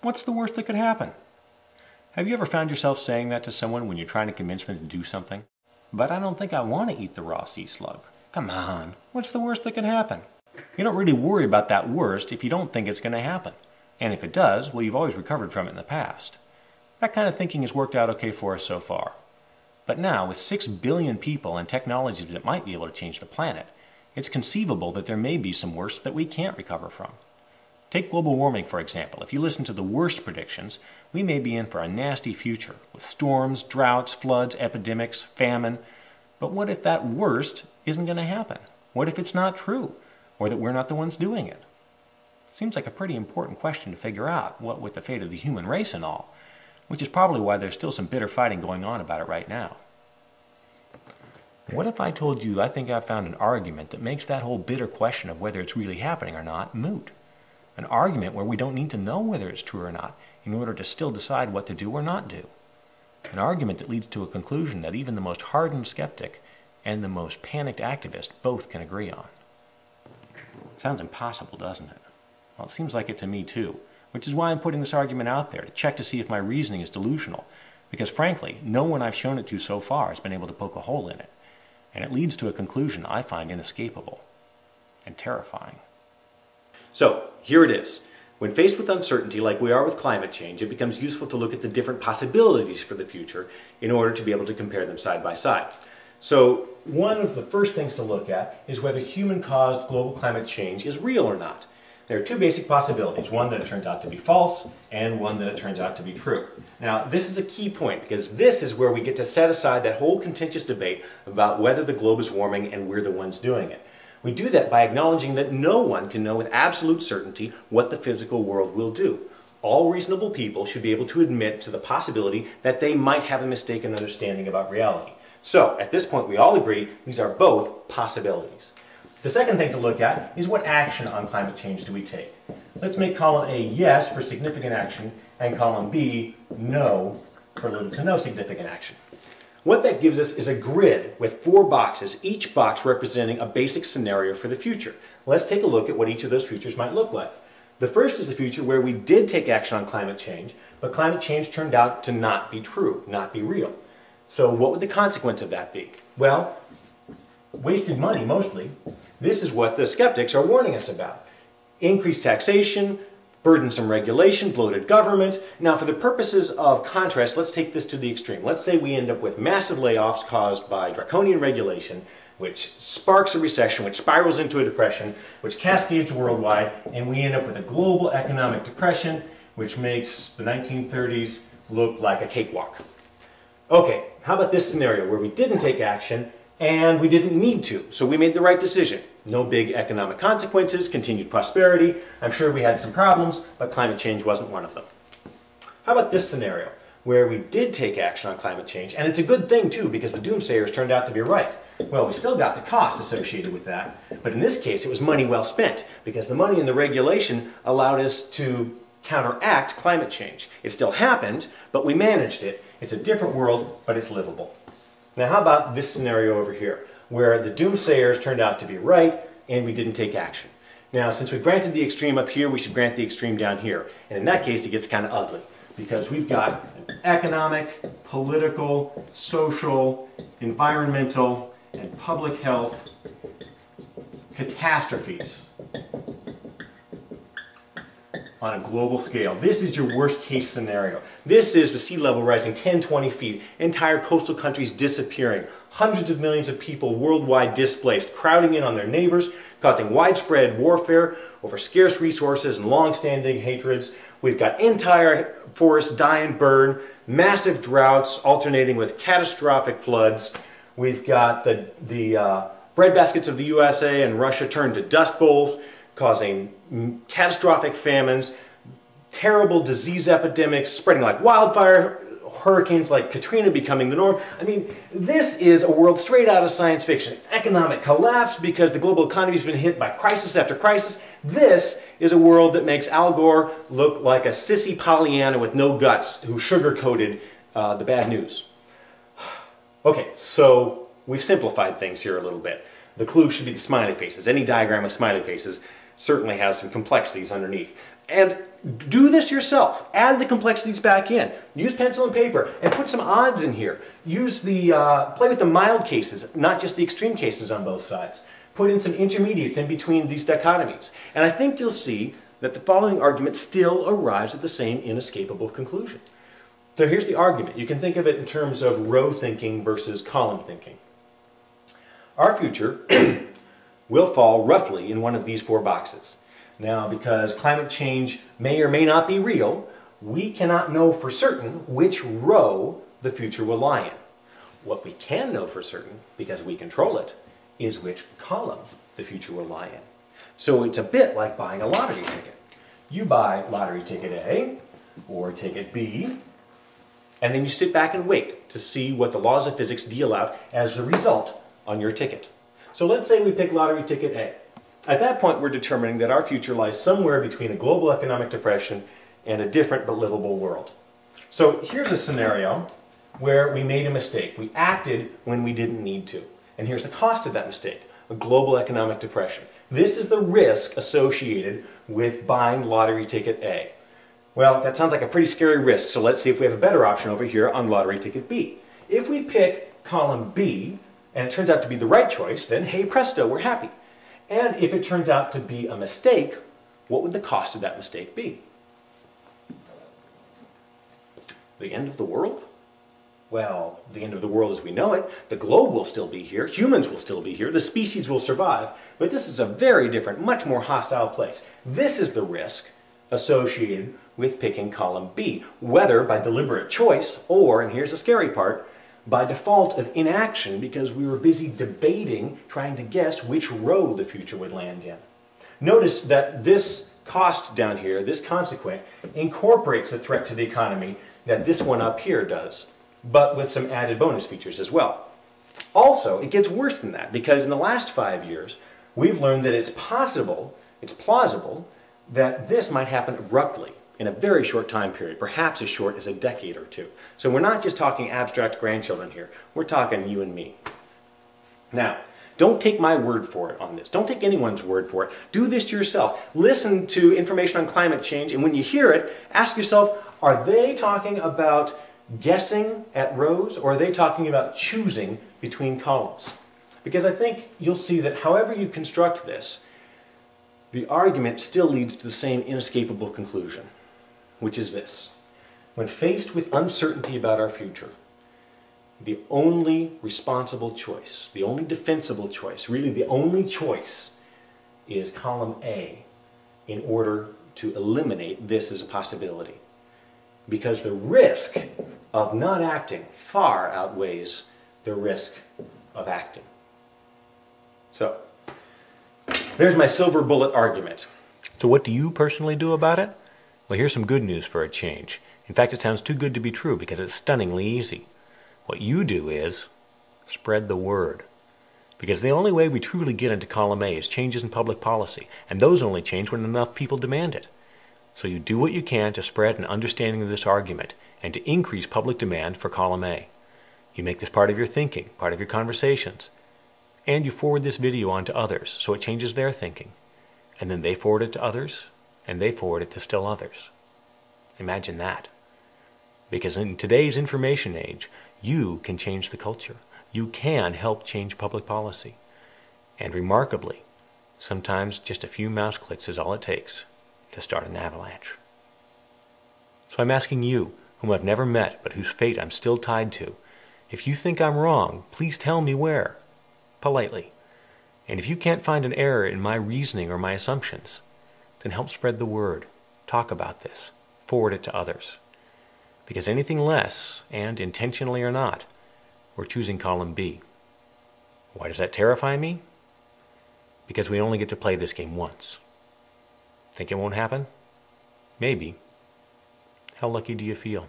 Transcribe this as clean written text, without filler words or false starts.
What's the worst that could happen? Have you ever found yourself saying that to someone when you're trying to convince them to do something? But I don't think I want to eat the raw sea slug. Come on, what's the worst that could happen? You don't really worry about that worst if you don't think it's going to happen. And if it does, well, you've always recovered from it in the past. That kind of thinking has worked out okay for us so far. But now, with 6 billion people and technologies that might be able to change the planet, it's conceivable that there may be some worst that we can't recover from. Take global warming, for example. If you listen to the worst predictions, we may be in for a nasty future with storms, droughts, floods, epidemics, famine. But what if that worst isn't going to happen? What if it's not true? Or that we're not the ones doing it? Seems like a pretty important question to figure out, what with the fate of the human race and all, which is probably why there's still some bitter fighting going on about it right now. What if I told you I think I've found an argument that makes that whole bitter question of whether it's really happening or not moot? An argument where we don't need to know whether it's true or not in order to still decide what to do or not do. An argument that leads to a conclusion that even the most hardened skeptic and the most panicked activist both can agree on. Sounds impossible, doesn't it? Well, it seems like it to me too, which is why I'm putting this argument out there, to check to see if my reasoning is delusional, because frankly, no one I've shown it to so far has been able to poke a hole in it, and it leads to a conclusion I find inescapable and terrifying. So, here it is. When faced with uncertainty like we are with climate change, it becomes useful to look at the different possibilities for the future in order to be able to compare them side by side. So, one of the first things to look at is whether human-caused global climate change is real or not. There are two basic possibilities, one that it turns out to be false and one that it turns out to be true. Now, this is a key point because this is where we get to set aside that whole contentious debate about whether the globe is warming and we're the ones doing it. We do that by acknowledging that no one can know with absolute certainty what the physical world will do. All reasonable people should be able to admit to the possibility that they might have a mistaken understanding about reality. So, at this point we all agree these are both possibilities. The second thing to look at is what action on climate change do we take. Let's make column A yes for significant action and column B no for little to no significant action. What that gives us is a grid with 4 boxes, each box representing a basic scenario for the future. Let's take a look at what each of those futures might look like. The first is the future where we did take action on climate change, but climate change turned out to not be true, not be real. So what would the consequence of that be? Well, wasted money mostly. This is what the skeptics are warning us about. Increased taxation, burdensome regulation, bloated government. Now, for the purposes of contrast, let's take this to the extreme. Let's say we end up with massive layoffs caused by draconian regulation, which sparks a recession, which spirals into a depression, which cascades worldwide, and we end up with a global economic depression, which makes the 1930s look like a cakewalk. Okay, how about this scenario where we didn't take action and we didn't need to, so we made the right decision. No big economic consequences, continued prosperity. I'm sure we had some problems, but climate change wasn't one of them. How about this scenario, where we did take action on climate change, and it's a good thing too, because the doomsayers turned out to be right. Well, we still got the cost associated with that, but in this case it was money well spent, because the money and the regulation allowed us to counteract climate change. It still happened, but we managed it. It's a different world, but it's livable. Now how about this scenario over here, where the doomsayers turned out to be right and we didn't take action. Now, since we granted the extreme up here, we should grant the extreme down here. And in that case, it gets kind of ugly because we've got economic, political, social, environmental, and public health catastrophes on a global scale. This is your worst case scenario. This is the sea level rising 10, 20 feet, entire coastal countries disappearing, hundreds of millions of people worldwide displaced, crowding in on their neighbors, causing widespread warfare over scarce resources and long-standing hatreds. We've got entire forests die and burn, massive droughts alternating with catastrophic floods. We've got the breadbaskets of the USA and Russia turned to dust bowls, causing catastrophic famines, terrible disease epidemics, spreading like wildfire, hurricanes like Katrina becoming the norm. I mean, this is a world straight out of science fiction. Economic collapse because the global economy has been hit by crisis after crisis. This is a world that makes Al Gore look like a sissy Pollyanna with no guts who sugar-coated the bad news. Okay, so we've simplified things here a little bit. The clue should be the smiley faces. Any diagram with smiley faces certainly has some complexities underneath. And do this yourself. Add the complexities back in. Use pencil and paper and put some odds in here. Use the play with the mild cases, not just the extreme cases on both sides. Put in some intermediates in between these dichotomies. And I think you'll see that the following argument still arrives at the same inescapable conclusion. So here's the argument. You can think of it in terms of row thinking versus column thinking. Our future will fall roughly in one of these four boxes. Now, because climate change may or may not be real, we cannot know for certain which row the future will lie in. What we can know for certain, because we control it, is which column the future will lie in. So it's a bit like buying a lottery ticket. You buy lottery ticket A or ticket B, and then you sit back and wait to see what the laws of physics deal out as the result on your ticket. So let's say we pick lottery ticket A. At that point, we're determining that our future lies somewhere between a global economic depression and a different but livable world. So here's a scenario where we made a mistake. We acted when we didn't need to. And here's the cost of that mistake, a global economic depression. This is the risk associated with buying lottery ticket A. Well, that sounds like a pretty scary risk, so let's see if we have a better option over here on lottery ticket B. If we pick column B, and it turns out to be the right choice, then hey presto, we're happy. And if it turns out to be a mistake, what would the cost of that mistake be? The end of the world? Well, the end of the world as we know it. The globe will still be here, humans will still be here, the species will survive, but this is a very different, much more hostile place. This is the risk associated with picking column B, whether by deliberate choice or, and here's the scary part, by default of inaction because we were busy debating, trying to guess which row the future would land in. Notice that this cost down here, this consequent, incorporates the threat to the economy that this one up here does, but with some added bonus features as well. Also, it gets worse than that because in the last 5 years, we've learned that it's possible, it's plausible, that this might happen abruptly in a very short time period, perhaps as short as a decade or two. So we're not just talking abstract grandchildren here, we're talking you and me. Now, don't take my word for it on this. Don't take anyone's word for it. Do this to yourself. Listen to information on climate change, and when you hear it, ask yourself, are they talking about guessing at rows, or are they talking about choosing between columns? Because I think you'll see that however you construct this, the argument still leads to the same inescapable conclusion, which is this. When faced with uncertainty about our future, the only responsible choice, the only defensible choice, really the only choice is column A in order to eliminate this as a possibility. Because the risk of not acting far outweighs the risk of acting. So, there's my silver bullet argument. So what do you personally do about it? Well, here's some good news for a change. In fact, it sounds too good to be true because it's stunningly easy. What you do is spread the word. Because the only way we truly get into column A is changes in public policy, and those only change when enough people demand it. So you do what you can to spread an understanding of this argument and to increase public demand for column A. You make this part of your thinking, part of your conversations, and you forward this video on to others so it changes their thinking. And then they forward it to others, and they forward it to still others. Imagine that. Because in today's information age, you can change the culture. You can help change public policy. And remarkably, sometimes just a few mouse clicks is all it takes to start an avalanche. So I'm asking you, whom I've never met but whose fate I'm still tied to, if you think I'm wrong, please tell me where, politely. And if you can't find an error in my reasoning or my assumptions, then help spread the word. Talk about this. Forward it to others. Because anything less, and intentionally or not, we're choosing column B. Why does that terrify me? Because we only get to play this game once. Think it won't happen? Maybe. How lucky do you feel?